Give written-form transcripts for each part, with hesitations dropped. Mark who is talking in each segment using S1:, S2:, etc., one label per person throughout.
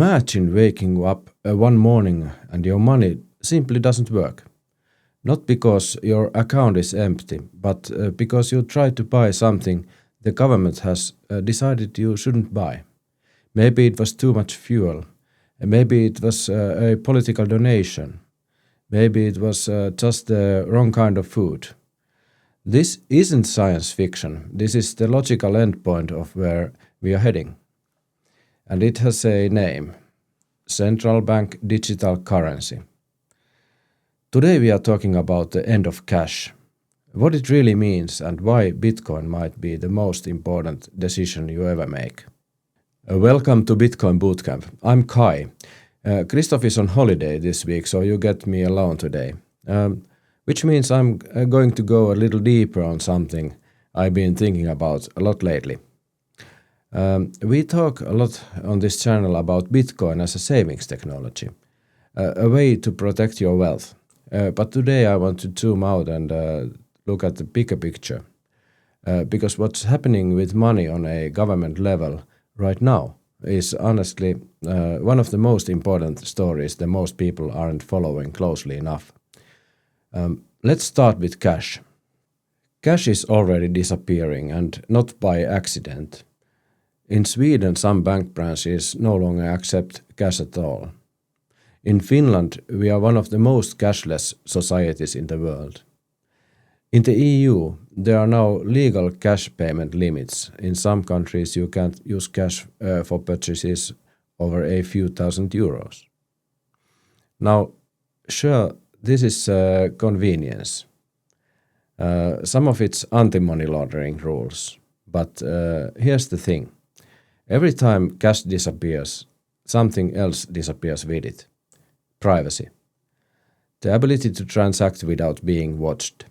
S1: Imagine waking up one morning and your money simply doesn't work. Not because your account is empty, but because you tried to buy something the government has decided you shouldn't buy. Maybe it was too much fuel. Maybe it was a political donation. Maybe it was just the wrong kind of food. This isn't science fiction. This is the logical endpoint of where we are heading. And it has a name: Central Bank Digital Currency. Today we are talking about the end of cash, what it really means and why Bitcoin might be the most important decision you ever make. Welcome to Bitcoin Bootcamp. I'm Kai. Christoph is on holiday this week, so you get me alone today. Which means I'm going to go a little deeper on something I've been thinking about a lot lately. We talk a lot on this channel about Bitcoin as a savings technology, a way to protect your wealth. But today I want to zoom out and look at the bigger picture. Because what's happening with money on a government level right now is honestly one of the most important stories that most people aren't following closely enough. Let's start with cash. Cash is already disappearing, and not by accident. In Sweden, some bank branches no longer accept cash at all. In Finland, we are one of the most cashless societies in the world. In the EU, there are now legal cash payment limits. In some countries, you can't use cash for purchases over a few thousand euros. Now, sure, this is convenience. Some of it's anti-money laundering rules. But here's the thing. Every time cash disappears, something else disappears with it. Privacy. The ability to transact without being watched.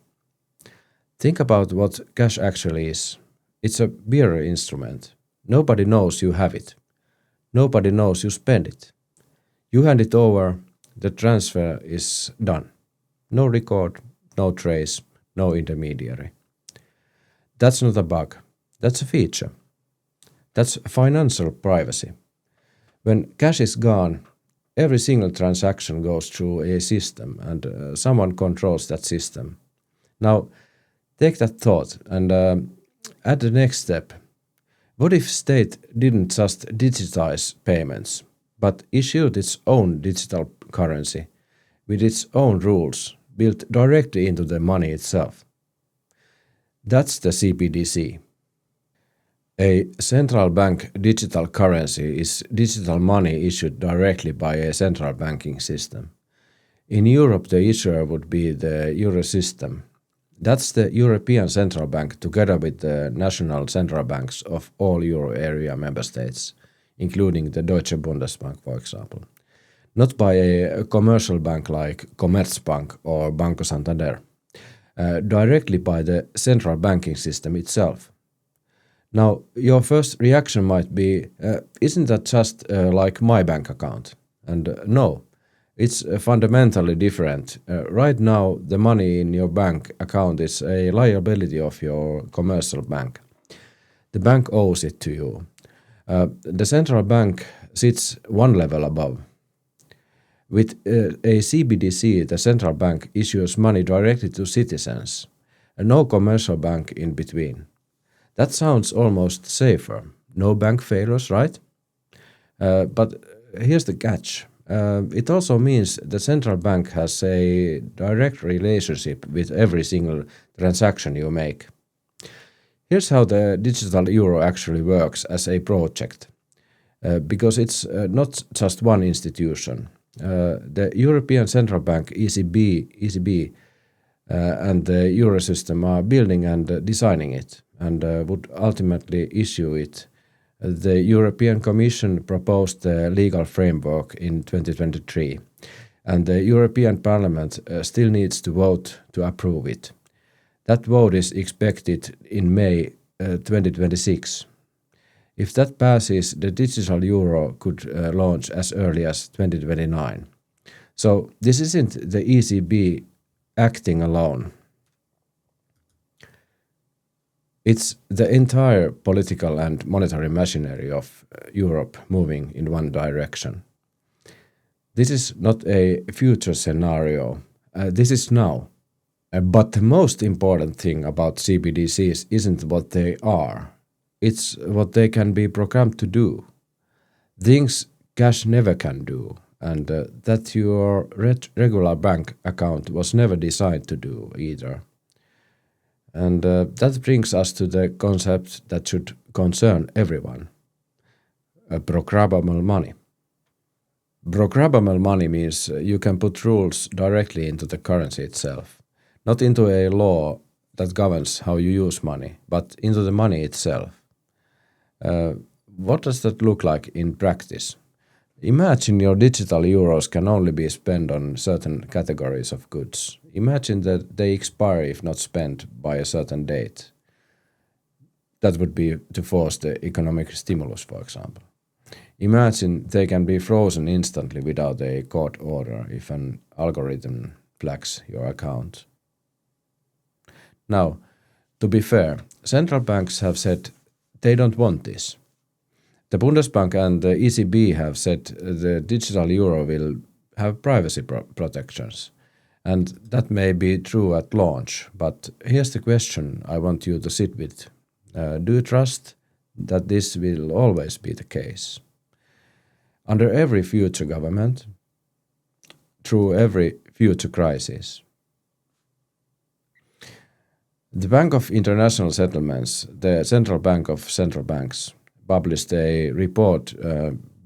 S1: Think about what cash actually is. It's a bearer instrument. Nobody knows you have it. Nobody knows you spend it. You hand it over, the transfer is done. No record, no trace, no intermediary. That's not a bug. That's a feature. That's financial privacy. When cash is gone, every single transaction goes through a system and someone controls that system. Now, take that thought and add the next step. What if state didn't just digitize payments, but issued its own digital currency with its own rules built directly into the money itself? That's the CBDC. A central bank digital currency is digital money issued directly by a central banking system. In Europe, the issuer would be the euro system. That's the European Central Bank together with the national central banks of all euro area member states, including the Deutsche Bundesbank, for example. Not by a commercial bank like Commerzbank or Banco Santander. Directly by the central banking system itself. Now, your first reaction might be, isn't that just like my bank account? And no, it's fundamentally different. Right now, the money in your bank account is a liability of your commercial bank. The bank owes it to you. The central bank sits one level above. With a CBDC, the central bank issues money directly to citizens, and no commercial bank in between. That sounds almost safer. No bank failures, right? But here's the catch. It also means the central bank has a direct relationship with every single transaction you make. Here's how the digital euro actually works as a project. Because it's not just one institution. The European Central Bank, ECB, and the Eurosystem are building and designing it, and would ultimately issue it. The European Commission proposed the legal framework in 2023, and the European Parliament still needs to vote to approve it. That vote is expected in May 2026. If that passes, the digital euro could launch as early as 2029. So this isn't the ECB acting alone. It's the entire political and monetary machinery of Europe moving in one direction. This is not a future scenario. This is now. But the most important thing about CBDCs isn't what they are. It's what they can be programmed to do. Things cash never can do, and that your regular bank account was never designed to do either. And that brings us to the concept that should concern everyone, programmable money. Programmable money means you can put rules directly into the currency itself, not into a law that governs how you use money, but into the money itself. What does that look like in practice? Imagine your digital euros can only be spent on certain categories of goods. Imagine that they expire if not spent by a certain date. That would be to force the economic stimulus, for example. Imagine they can be frozen instantly without a court order if an algorithm flags your account. Now, to be fair, central banks have said they don't want this. The Bundesbank and the ECB have said the digital euro will have privacy protections. And that may be true at launch, but here's the question I want you to sit with. Do you trust that this will always be the case? Under every future government, through every future crisis. The Bank of International Settlements, the central bank of central banks, published a report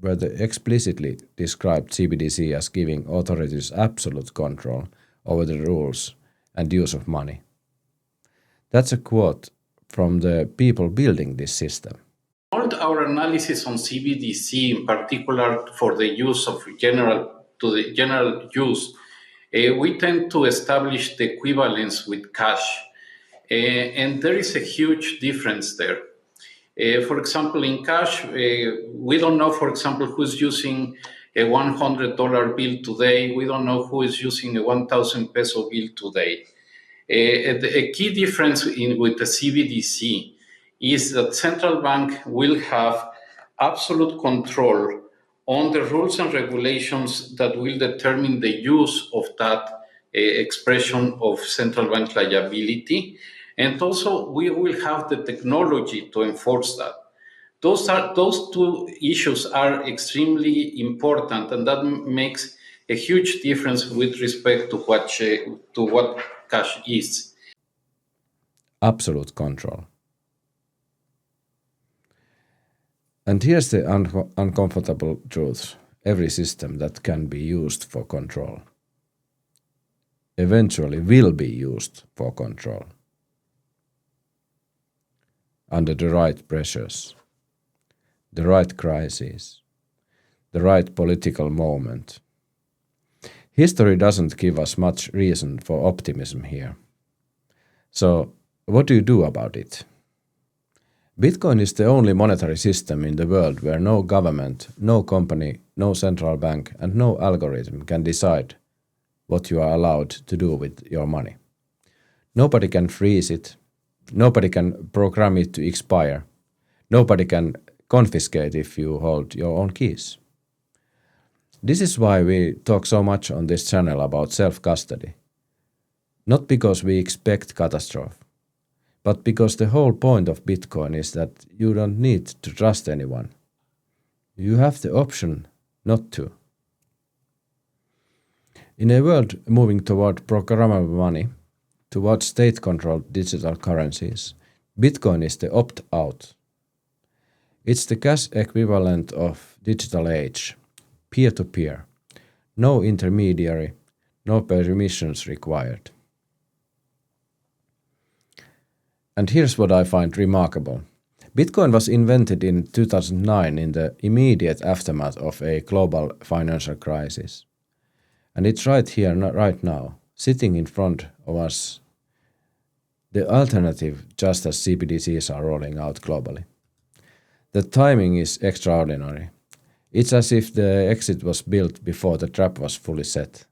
S1: where they explicitly described CBDC as giving authorities absolute control over the rules and use of money. That's a quote from the people building this system.
S2: All our analysis on CBDC, in particular for the use of general use, we tend to establish the equivalence with cash, and there is a huge difference there. For example, in cash, we don't know, for example, who's using a $100 bill today. We don't know who is using a 1,000 peso bill today. A key difference with the CBDC is that central bank will have absolute control on the rules and regulations that will determine the use of that expression of central bank liability. And also, we will have the technology to enforce that. Those two issues are extremely important, and that makes a huge difference with respect to what cash is.
S1: Absolute control. And here's the uncomfortable truth. Every system that can be used for control eventually will be used for control. Under the right pressures, the right crises, the right political moment. History doesn't give us much reason for optimism here. So, what do you do about it? Bitcoin is the only monetary system in the world where no government, no company, no central bank, and no algorithm can decide what you are allowed to do with your money. Nobody can freeze it. Nobody can program it to expire. Nobody can confiscate if you hold your own keys. This is why we talk so much on this channel about self-custody. Not because we expect catastrophe, but because the whole point of Bitcoin is that you don't need to trust anyone. You have the option not to. In a world moving toward programmable money, toward state-controlled digital currencies, Bitcoin is the opt-out. It's the cash equivalent of digital age, peer-to-peer, no intermediary, no permissions required. And here's what I find remarkable. Bitcoin was invented in 2009 in the immediate aftermath of a global financial crisis. And it's right here, right now, sitting in front of us, the alternative just as CBDCs are rolling out globally. The timing is extraordinary. It's as if the exit was built before the trap was fully set.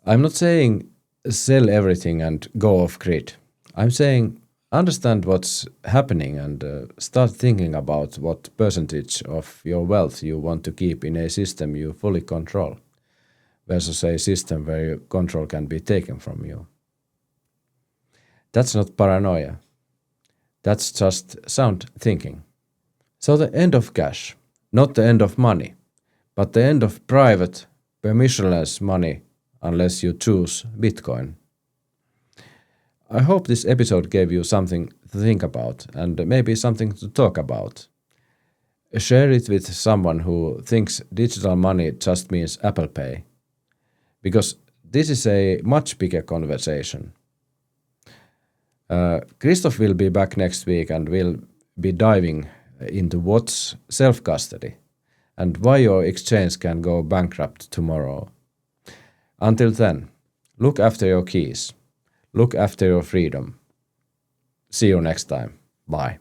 S1: I'm not saying sell everything and go off grid. I'm saying understand what's happening and start thinking about what percentage of your wealth you want to keep in a system you fully control versus a system where your control can be taken from you. That's not paranoia. That's just sound thinking. So the end of cash, not the end of money, but the end of private, permissionless money unless you choose Bitcoin. I hope this episode gave you something to think about and maybe something to talk about. Share it with someone who thinks digital money just means Apple Pay, because this is a much bigger conversation. Christoph will be back next week and will be diving into what's self-custody and why your exchange can go bankrupt tomorrow. Until then, look after your keys. Look after your freedom. See you next time. Bye.